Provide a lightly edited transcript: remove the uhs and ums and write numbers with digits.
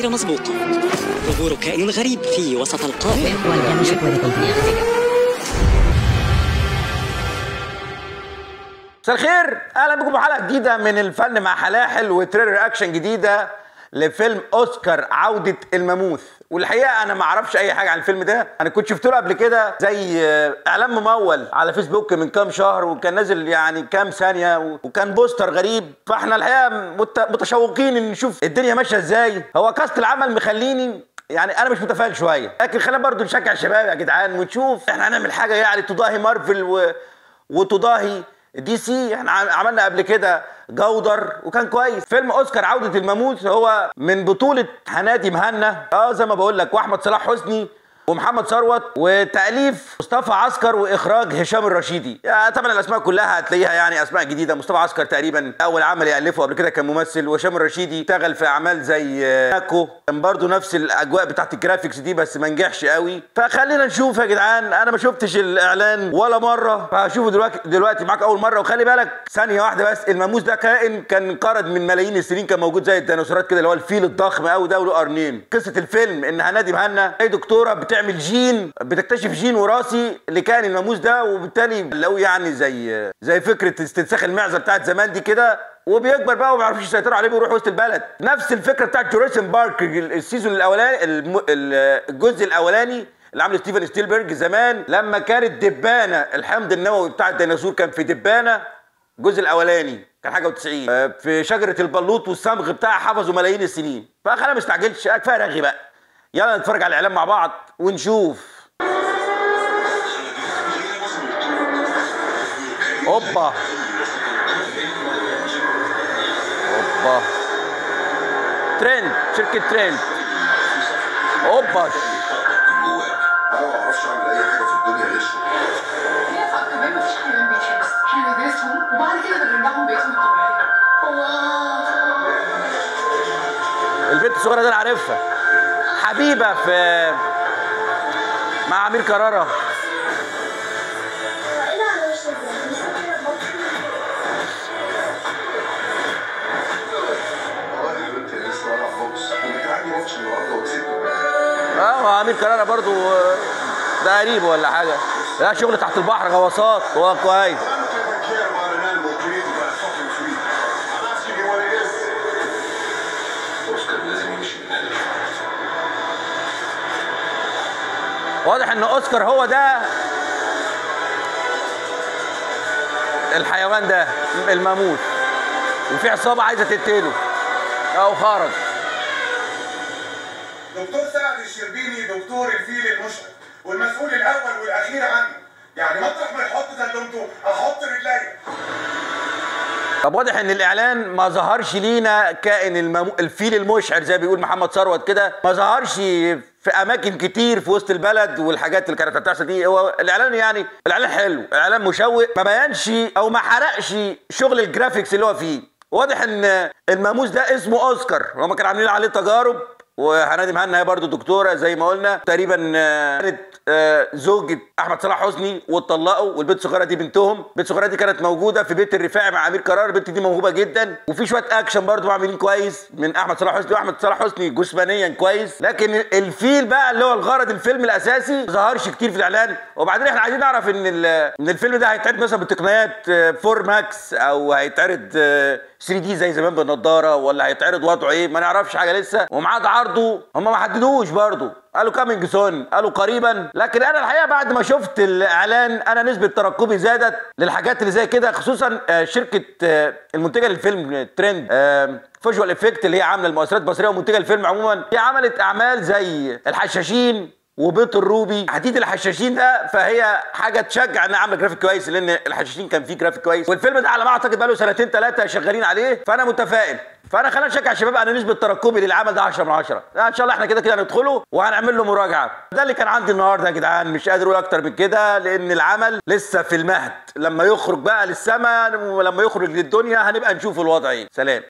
غير مضبوطة. ظهور كائن غريب في وسط القافلة. مساء الخير، اهلا بكم في حلقه جديده من الفن مع حلاحل وتريلر رياكشن جديده لفيلم اوسكار عوده الماموث. والحقيقه انا ما اعرفش اي حاجه عن الفيلم ده، انا كنت شفت له قبل كده زي اعلان ممول على فيسبوك من كام شهر، وكان نازل يعني كام ثانيه، وكان بوستر غريب. فاحنا الحقيقه متشوقين ان نشوف الدنيا ماشيه ازاي. هو كاست العمل مخليني يعني انا مش متفائل شويه، لكن خلينا برضو نشجع الشباب يا جدعان ونشوف احنا هنعمل حاجه يعني تضاهي مارفل وتضاهي دي سي. احنا عملنا قبل كده جودر وكان كويس. فيلم اوسكار عودة الماموث هو من بطولة هنادي مهنا، زي ما بقول لك، واحمد صلاح حسني ومحمد ثروت، وتأليف مصطفى عسكر واخراج هشام الرشيدي. طبعا الاسماء كلها هتلاقيها يعني اسماء جديده. مصطفى عسكر تقريبا اول عمل يالفه قبل كده كان ممثل، وهشام الرشيدي اشتغل في اعمال زي ناكو، كان برضو نفس الاجواء بتاعت الجرافيكس دي بس ما نجحش قوي. فخلينا نشوف يا جدعان، انا ما شفتش الاعلان ولا مره، فهشوفه دلوقتي معاك اول مره. وخلي بالك ثانيه واحده بس، الماموث ده كائن كان انقرض من ملايين السنين، كان موجود زي الديناصورات كده، اللي هو الفيل الضخم قوي ده وله قرنين. قصه الفيلم ان هنادي مهنا هي دكتوره بتعمل جين، بتكتشف جين وراثي لكائن الماموث ده، وبالتالي لو يعني زي فكره استنساخ المعزه بتاعت زمان دي كده، وبيكبر بقى وما بيعرفوش يسيطروا عليه، بيروح وسط البلد. نفس الفكره بتاعت جوريسن بارك السيزون الاولاني، الجزء الاولاني اللي عامل ستيفن سبيلبرج زمان، لما كانت دبانه الحمض النووي بتاع الديناصور كان في دبانه. الجزء الاولاني كان حاجه و90 في شجره البلوط، والصمغ بتاعها حفظوا ملايين السنين. فخلينا ما نستعجلش، كفايه رغي بقى. يلا نتفرج على الاعلان مع بعض ونشوف. اوبا اوبا، ترند، شركة ترند. اوبا، انا ما بعرفش اعمل اي حاجه في الدنيا غير شغل. ينفع كمان مفيش حيوان بيتحبس، احنا ندرسهم وبعد كده بنرجعهم بيئتهم الطبيعيه. البنت الصغيرة دي انا عارفها، حبيبة في مع أمير كرارة. هو أمير كرارة برضو ده قريب ولا حاجة؟ لا شغل تحت البحر، غواصات، هو كويس. واضح ان اوسكار هو ده الحيوان ده، الماموث، وفي عصابة عايزة تقتله او خرج. دكتور سعد الشربيني دكتور الفيل المشرق والمسؤول الاول والاخير عنه، يعني مطرح ما يحط زلمته احط رجليا. طب واضح ان الاعلان ما ظهرش لينا كائن الفيل المشعر زي بيقول محمد ثروت كده، ما ظهرش في اماكن كتير في وسط البلد والحاجات اللي كانت بتحصل دي. هو الاعلان يعني الاعلان حلو، الاعلان مشوق، ما بينش او ما حرقش شغل الجرافيكس اللي هو فيه. واضح ان الماموث ده اسمه اوسكار، هم كانوا عاملين عليه تجارب. وهنادي مهنا هي برضه دكتوره زي ما قلنا، تقريبا كانت زوجة احمد صلاح حسني واتطلقوا، والبنت الصغيره دي بنتهم. البنت الصغيره دي كانت موجوده في بيت الرفاعي مع امير كرارة. البنت دي موهوبه جدا، وفي شويه اكشن برضه عاملين كويس من احمد صلاح حسني. واحمد صلاح حسني جسمانيا كويس، لكن الفيل بقى اللي هو الغرض الفيلم الاساسي ما ظهرش كتير في الاعلان. وبعدين احنا عايزين نعرف ان الفيلم ده هيتعرض مثلا بتقنيات 4 ماكس او هيتعرض 3 دي زي زمان بالنضاره، ولا هيتعرض وضعه ايه، ما نعرفش حاجه لسه. وميعاد عرضه هم ما حددوش برضه، قالوا كامينج سون، قالوا قريبا. لكن انا الحقيقه بعد ما شفت الاعلان انا نسبه ترقبي زادت للحاجات اللي زي كده، خصوصا شركه المنتجه للفيلم ترند فيجوال افكت، اللي هي عامله المؤثرات البصريه ومنتجه الفيلم عموما. هي عملت اعمال زي الحشاشين وبيت الروبي، حديد الحشاشين ده، فهي حاجه تشجع انها عامله جرافيك كويس، لان الحشاشين كان فيه جرافيك كويس، والفيلم ده على ما اعتقد بقى له 2 3 شغالين عليه، فانا متفائل. فانا خلينا نشجع الشباب. انا نسبه ترقبي للعمل ده 10 من 10. ان شاء الله احنا كده هندخله وهنعمل له مراجعه. ده اللي كان عندي النهارده يا جدعان، مش قادر اقول اكتر من كده، لان العمل لسه في المهد. لما يخرج بقى للسما ولما يخرج للدنيا هنبقى نشوف الوضع ايه. سلام.